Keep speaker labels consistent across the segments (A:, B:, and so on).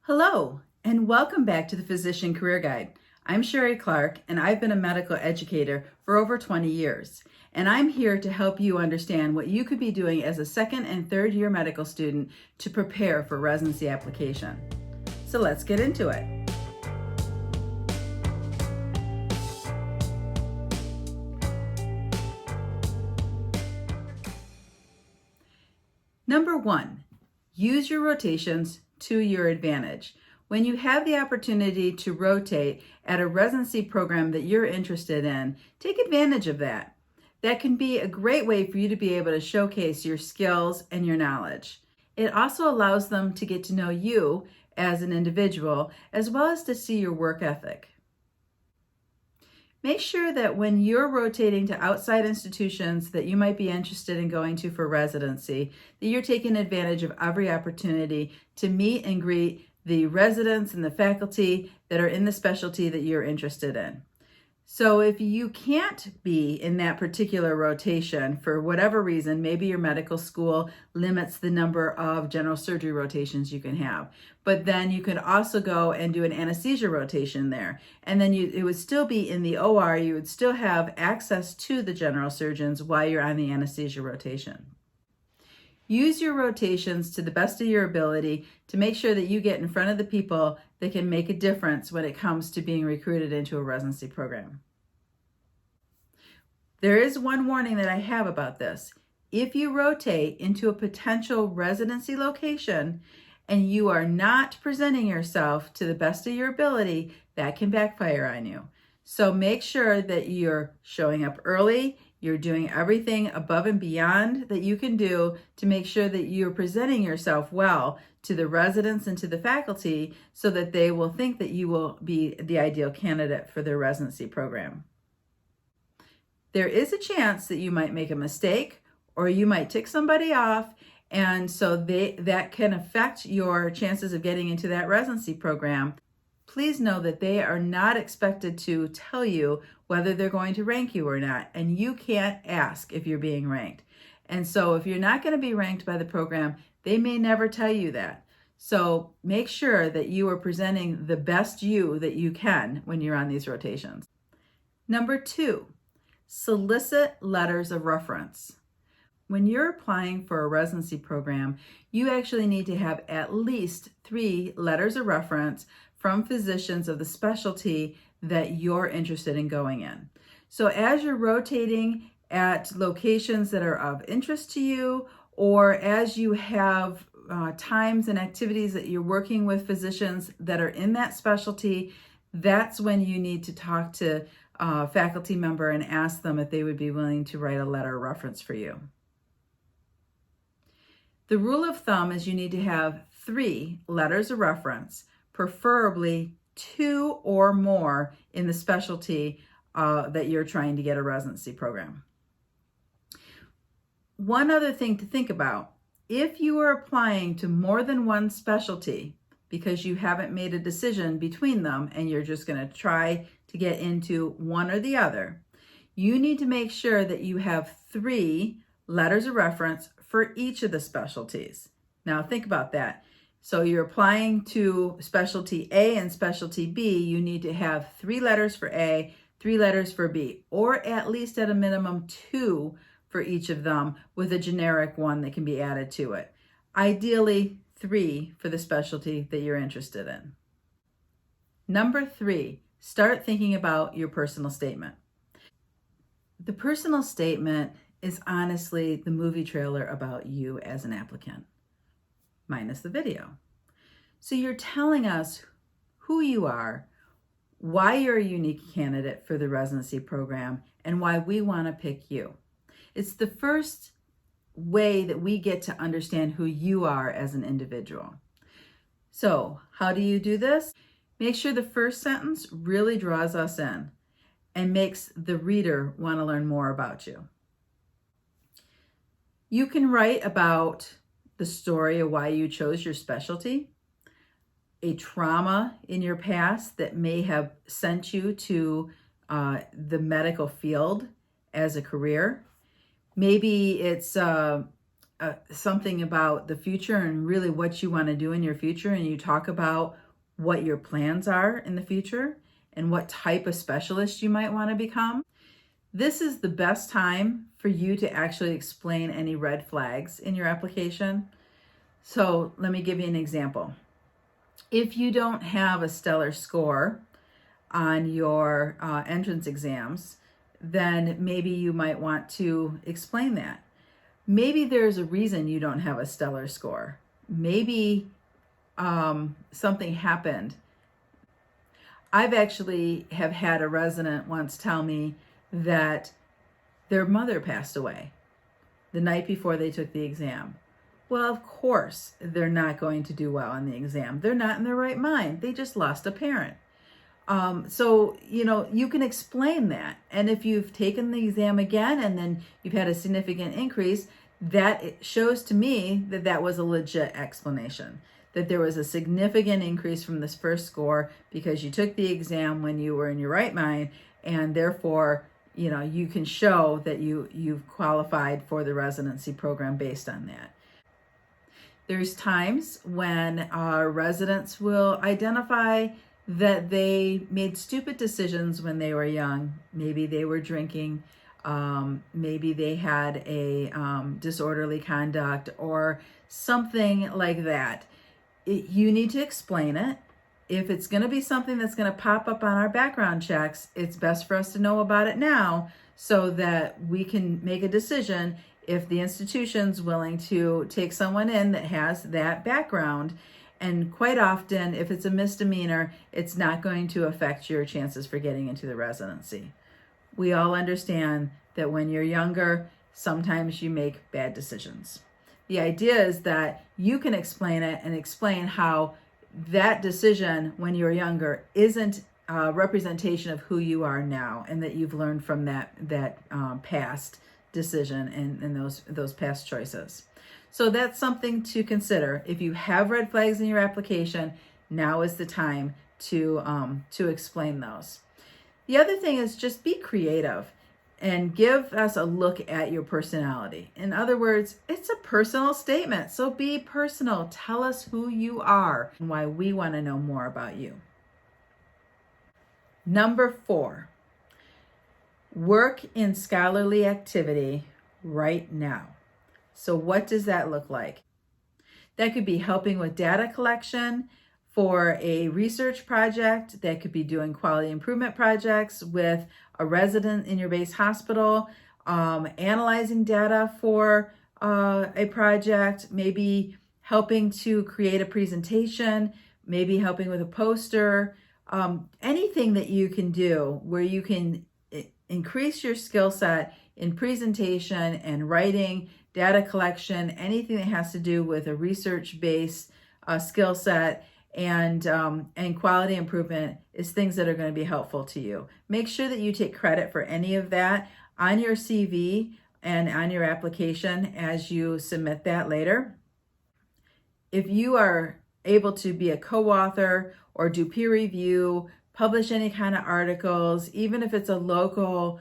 A: Hello, and welcome back to the Physician Career Guide. I'm Sheri Clarke, and I've been a medical educator for over 20 years. And I'm here to help you understand what you could be doing as a second and third year medical student to prepare for residency application. So let's get into it. Number one, use your rotations to your advantage. When you have the opportunity to rotate at a residency program that you're interested in, take advantage of that. That can be a great way for you to be able to showcase your skills and your knowledge. It also allows them to get to know you as an individual, as well as to see your work ethic. Make sure that when you're rotating to outside institutions that you might be interested in going to for residency, that you're taking advantage of every opportunity to meet and greet the residents and the faculty that are in the specialty that you're interested in. So if you can't be in that particular rotation for whatever reason, maybe your medical school limits the number of general surgery rotations you can have, but then you could also go and do an anesthesia rotation there. And then it would still be in the OR, you would still have access to the general surgeons while you're on the anesthesia rotation. Use your rotations to the best of your ability to make sure that you get in front of the people that can make a difference when it comes to being recruited into a residency program. There is one warning that I have about this. If you rotate into a potential residency location and you are not presenting yourself to the best of your ability, that can backfire on you. So make sure that you're showing up early, you're doing everything above and beyond that you can do to make sure that you're presenting yourself well to the residents and to the faculty so that they will think that you will be the ideal candidate for their residency program. There is a chance that you might make a mistake or you might tick somebody off, and so that can affect your chances of getting into that residency program. Please know that they are not expected to tell you whether they're going to rank you or not, and you can't ask if you're being ranked. And so if you're not going to be ranked by the program, they may never tell you that. So make sure that you are presenting the best you that you can when you're on these rotations. Number two, solicit letters of reference. When you're applying for a residency program, you actually need to have at least 3 letters of reference from physicians of the specialty that you're interested in going in. So as you're rotating at locations that are of interest to you, or as you have times and activities that you're working with physicians that are in that specialty, that's when you need to talk to a faculty member and ask them if they would be willing to write a letter of reference for you. The rule of thumb is you need to have 3 letters of reference, preferably 2 or more in the specialty that you're trying to get a residency program. One other thing to think about, if you are applying to more than one specialty because you haven't made a decision between them and you're just going to try to get into one or the other, you need to make sure that you have 3 letters of reference for each of the specialties. Now think about that. So you're applying to specialty A and specialty B, you need to have 3 letters for A, 3 letters for B, or at least at a minimum 2 for each of them with a generic one that can be added to it. Ideally 3 for the specialty that you're interested in. Number 3, start thinking about your personal statement. The personal statement is honestly the movie trailer about you as an applicant, minus the video. So you're telling us who you are, why you're a unique candidate for the residency program, and why we want to pick you. It's the first way that we get to understand who you are as an individual. So how do you do this? Make sure the first sentence really draws us in and makes the reader want to learn more about you. You can write about the story of why you chose your specialty, a trauma in your past that may have sent you to the medical field as a career. Maybe it's something about the future and really what you want to do in your future, and you talk about what your plans are in the future and what type of specialist you might want to become, this is the best time for you to actually explain any red flags in your application. So let me give you an example. If you don't have a stellar score on your entrance exams, then maybe you might want to explain that. Maybe there's a reason you don't have a stellar score. Maybe something happened. I've actually have had a resident once tell me that their mother passed away the night before they took the exam. Well, of course, they're not going to do well on the exam. They're not in their right mind. They just lost a parent. So, you can explain that. And if you've taken the exam again and then you've had a significant increase, that it shows to me that that was a legit explanation, that there was a significant increase from this first score because you took the exam when you were in your right mind, and therefore, you can show that you've qualified for the residency program based on that. There's times when our residents will identify that they made stupid decisions when they were young. Maybe they were drinking, maybe they had a disorderly conduct or something like that. You need to explain it. If it's going to be something that's going to pop up on our background checks, it's best for us to know about it now so that we can make a decision if the institution's willing to take someone in that has that background. And quite often, if it's a misdemeanor, it's not going to affect your chances for getting into the residency. We all understand that when you're younger, sometimes you make bad decisions. The idea is that you can explain it and explain how that decision when you were younger isn't a representation of who you are now, and that you've learned from that past decision and those past choices. So that's something to consider. If you have red flags in your application, now is the time to explain those. The other thing is just be creative and give us a look at your personality. In other words, it's a personal statement. So be personal. Tell us who you are and why we want to know more about you. Number 4, work in scholarly activity right now. So what does that look like? That could be helping with data collection for a research project. That could be doing quality improvement projects with a resident in your base hospital, analyzing data for a project, maybe helping to create a presentation, maybe helping with a poster, anything that you can do where you can increase your skill set in presentation and writing, data collection, anything that has to do with a research-based skill set and quality improvement is things that are going to be helpful to you. Make sure that you take credit for any of that on your CV and on your application as you submit that later. If you are able to be a co-author or do peer review, publish any kind of articles, even if it's a local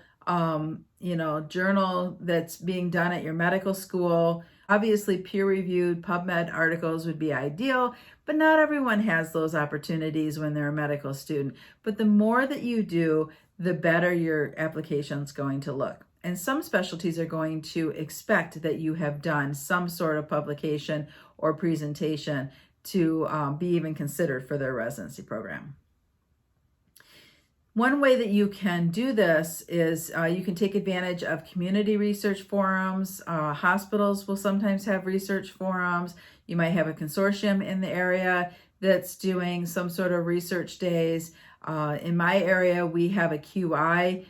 A: journal that's being done at your medical school. Obviously, peer-reviewed PubMed articles would be ideal, but not everyone has those opportunities when they're a medical student. But the more that you do, the better your application's going to look. And some specialties are going to expect that you have done some sort of publication or presentation to be even considered for their residency program. One way that you can do this is you can take advantage of community research forums. Hospitals will sometimes have research forums. You might have a consortium in the area that's doing some sort of research days. In my area, we have a QI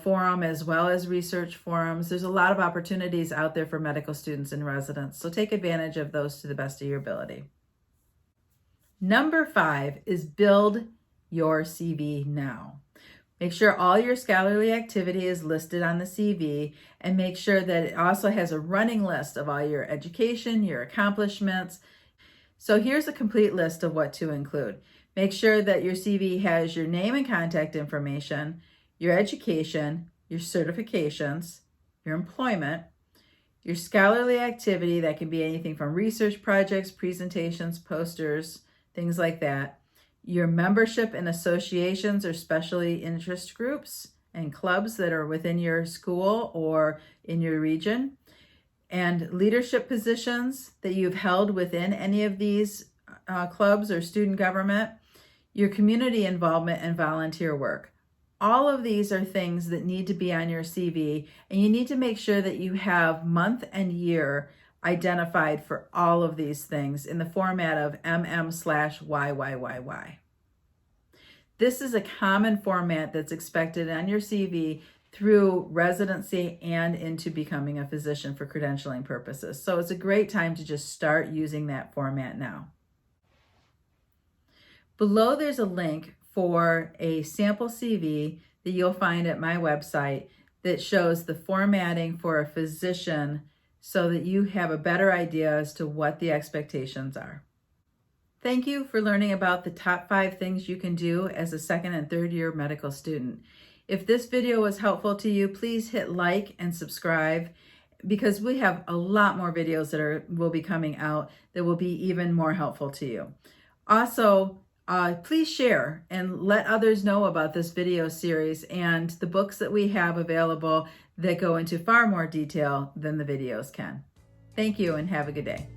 A: forum as well as research forums. There's a lot of opportunities out there for medical students and residents, so take advantage of those to the best of your ability. Number 5 is build your CV now. Make sure all your scholarly activity is listed on the CV, and make sure that it also has a running list of all your education, your accomplishments. So here's a complete list of what to include. Make sure that your CV has your name and contact information, your education, your certifications, your employment, Your scholarly activity, that can be anything from research projects, presentations, posters, things like that. Your membership in associations or specialty interest groups and clubs that are within your school or in your region. And leadership positions that you've held within any of these clubs or student government. Your community involvement and volunteer work. All of these are things that need to be on your CV, and you need to make sure that you have month and year identified for all of these things in the format of MM/YYYY. This is a common format that's expected on your CV through residency and into becoming a physician for credentialing purposes. So it's a great time to just start using that format now. Below there's a link for a sample CV that you'll find at my website that shows the formatting for a physician so that you have a better idea as to what the expectations are. Thank you for learning about the top 5 things you can do as a second and third year medical student. If this video was helpful to you, please hit like and subscribe, because we have a lot more videos that will be coming out that will be even more helpful to you. Also, please share and let others know about this video series and the books that we have available that go into far more detail than the videos can. Thank you and have a good day.